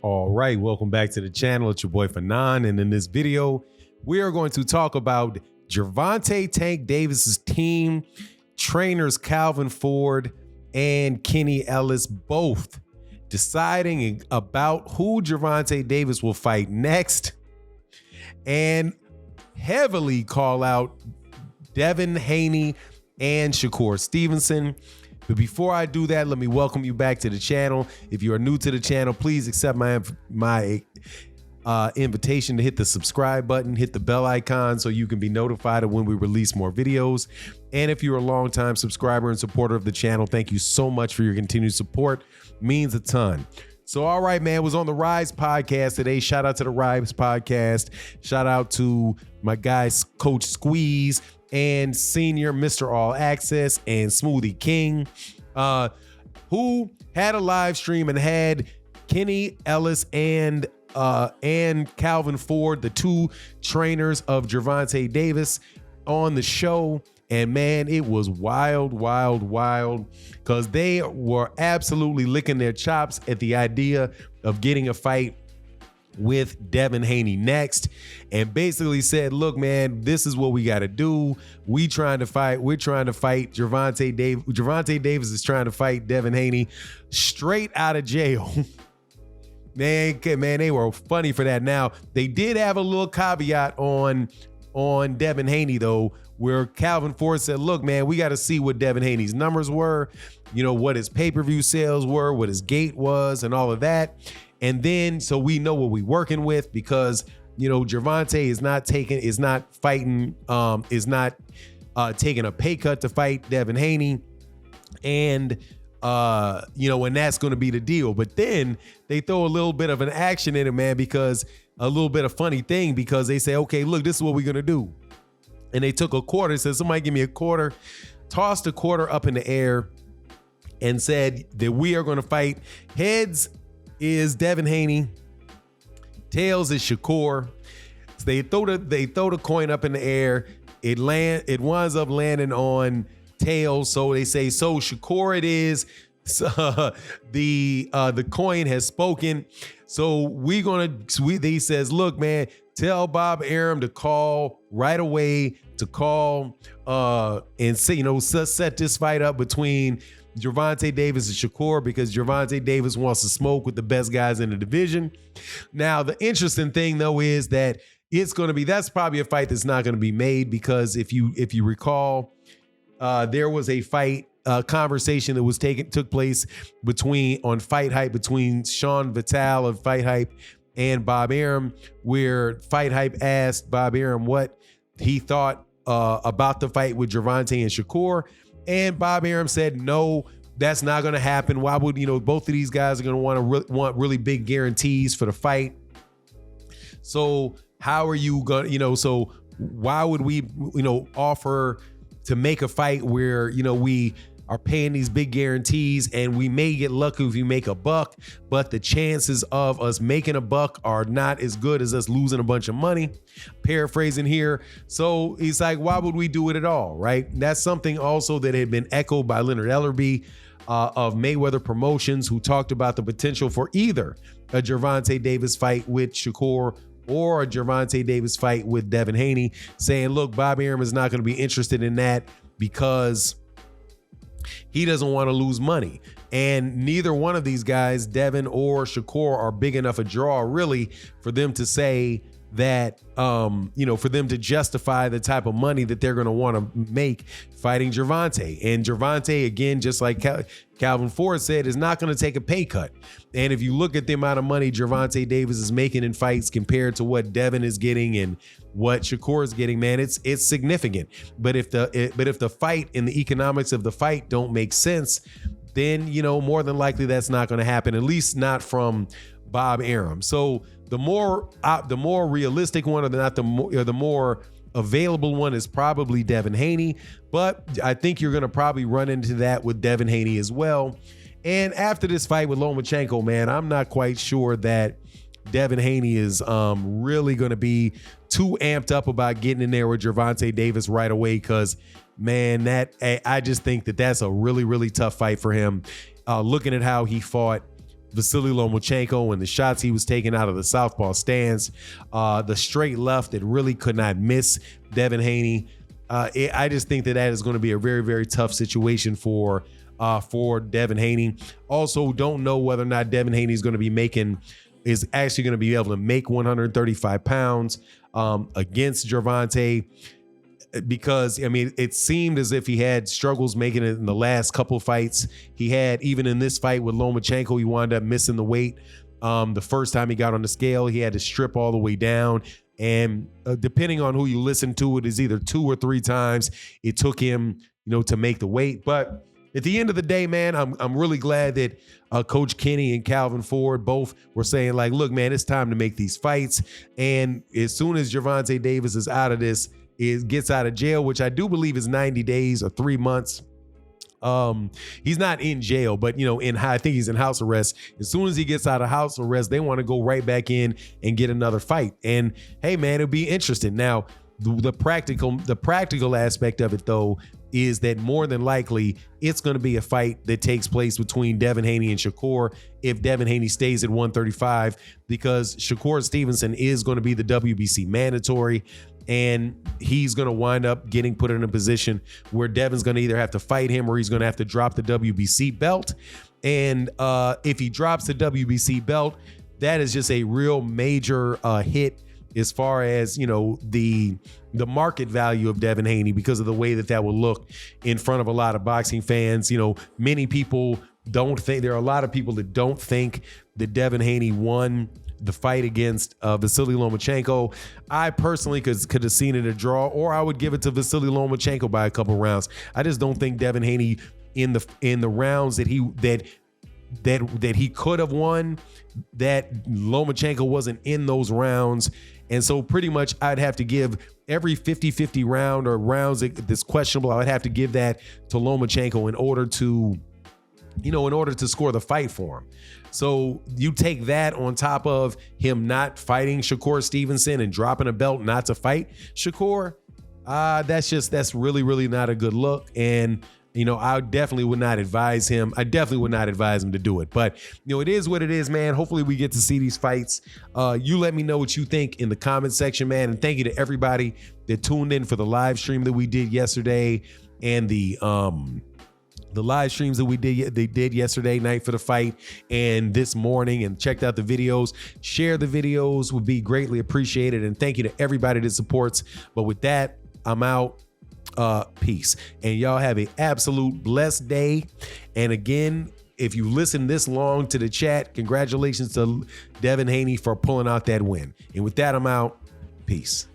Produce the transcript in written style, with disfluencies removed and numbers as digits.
All right, welcome back to the channel. It's your boy Fanon, and in this video, we are going to talk about Gervonta Tank Davis's team, trainers Calvin Ford and Kenny Ellis, both deciding about who Gervonta Davis will fight next, and heavily call out Devin Haney and SHAKUR STEVENSON. But before I do that, let me welcome you back to the channel. If you are new to the channel, please accept my invitation to hit the subscribe button, hit the bell icon so you can be notified of when we release more videos. And if you're a longtime subscriber and supporter of the channel, thank you so much for your continued support. Means a ton. So, all right, man, was on the Rise podcast today. Shout out to the Rise podcast. Shout out to my guys, Coach Squeeze and Senior Mr. All Access and Smoothie King, who had a live stream and had Kenny Ellis and Calvin Ford, the two trainers of Gervonta Davis, on the show. And man, it was wild, wild, wild, because they were absolutely licking their chops at the idea of getting a fight with Devin Haney next, and basically said, look, man, this is what we got to do. We're trying to fight Gervonta Davis. Gervonta Davis is trying to fight Devin Haney straight out of jail. Man, they were funny for that. Now, they did have a little caveat on Devin Haney, though, where Calvin Ford said, look, man, we got to see what Devin Haney's numbers were, you know, what his pay-per-view sales were, what his gate was, and all of that. And then, so we know what we're working with, because, you know, Gervonta is not taking a pay cut to fight Devin Haney. And, you know, and that's going to be the deal. But then they throw a little bit of an action in it, man, because a little bit of funny thing, because they say, okay, look, this is what we're going to do. And they took a quarter, said, somebody give me a quarter, tossed a quarter up in the air and said that we are going to fight. Heads is Devin Haney, tails is SHAKUR. So they throw the coin up in the air. It winds up landing on tails. So they say, so SHAKUR it is. The coin has spoken. So he says, look, man, tell Bob Arum to call right away, to call and say, you know, set this fight up between Gervonta Davis and SHAKUR, because Gervonta Davis wants to smoke with the best guys in the division. Now, the interesting thing, though, is that that's probably a fight that's not going to be made, because if you recall, there was a fight conversation that took place on Fight Hype between Sean Vitale of Fight Hype and Bob Arum, where Fight Hype asked Bob Arum what he thought about the fight with Gervonta and SHAKUR. And Bob Arum said, no, that's not going to happen. Why would, you know, both of these guys are going to want really big guarantees for the fight. So how are you going to, you know, so why would we, you know, offer to make a fight where, you know, we are paying these big guarantees and we may get lucky if you make a buck, but the chances of us making a buck are not as good as us losing a bunch of money. Paraphrasing here. So he's like, why would we do it at all, right? That's something also that had been echoed by Leonard Ellerby of Mayweather Promotions, who talked about the potential for either a Gervonta Davis fight with SHAKUR or a Gervonta Davis fight with Devin Haney, saying, look, Bob Arum is not going to be interested in that because he doesn't want to lose money. And neither one of these guys, Devin or SHAKUR, are big enough a draw, really, for them to say that, you know, for them to justify the type of money that they're going to want to make fighting Gervonta. And Gervonta, again, just like Calvin Ford said, is not going to take a pay cut. And if you look at the amount of money Gervonta Davis is making in fights compared to what Devin is getting and what SHAKUR is getting, man, it's significant. But if the fight and the economics of the fight don't make sense, then, you know, more than likely that's not going to happen, at least not from Bob Arum. So the more realistic one, or the more available one, is probably Devin Haney. But I think you're going to probably run into that with Devin Haney as well. And after this fight with Lomachenko, man, I'm not quite sure that Devin Haney is really going to be too amped up about getting in there with Gervonta Davis right away, because, man, I just think that that's a really, really tough fight for him. Looking at how he fought Vasily Lomachenko and the shots he was taking out of the southpaw stance, the straight left that really could not miss Devin Haney. I just think that is going to be a very, very tough situation for Devin Haney. Also, don't know whether or not Devin Haney is actually going to be able to make 135 pounds against Gervonta, because, I mean, it seemed as if he had struggles making it in the last couple fights. He had, even in this fight with Lomachenko, he wound up missing the weight. The first time he got on the scale, he had to strip all the way down. And depending on who you listen to, it is either 2 or 3 times it took him, to make the weight. But at the end of the day, man, I'm really glad that Coach Kenny and Calvin Ford both were saying, like, look, man, it's time to make these fights. And as soon as Gervonta Davis is out of this, gets out of jail, which I do believe is 90 days or 3 months. He's not in jail, but I think he's in house arrest. As soon as he gets out of house arrest, they want to go right back in and get another fight. And hey, man, it'll be interesting. Now, the practical aspect of it, though, is that more than likely it's going to be a fight that takes place between Devin Haney and SHAKUR if Devin Haney stays at 135, because SHAKUR Stevenson is going to be the WBC mandatory. And he's going to wind up getting put in a position where Devin's going to either have to fight him or he's going to have to drop the WBC belt. And if he drops the WBC belt, that is just a real major hit as far as, the market value of Devin Haney, because of the way that will look in front of a lot of boxing fans. Many people don't think, there are a lot of people that don't think that Devin Haney won the fight against Vasily Lomachenko. I personally could have seen it a draw, or I would give it to Vasily Lomachenko by a couple rounds. I just don't think Devin Haney in the rounds that he could have won, that Lomachenko wasn't in those rounds. And so pretty much I'd have to give every 50-50 round or rounds that's questionable, I would have to give that to Lomachenko in order to score the fight for him. So you take that on top of him not fighting SHAKUR Stevenson and dropping a belt not to fight SHAKUR, that's really, really not a good look. And I definitely would not advise him. I definitely would not advise him to do it. But it is what it is, man. Hopefully we get to see these fights. You let me know what you think in the comment section, man. And thank you to everybody that tuned in for the live stream that we did yesterday, and the live streams that they did yesterday night for the fight and this morning, and checked out the videos. Share the videos, would be greatly appreciated. And thank you to everybody that supports. But with that, I'm out. Peace. And y'all have an absolute blessed day. And again, if you listen this long to the chat, congratulations to Devin Haney for pulling out that win. And with that, I'm out. Peace.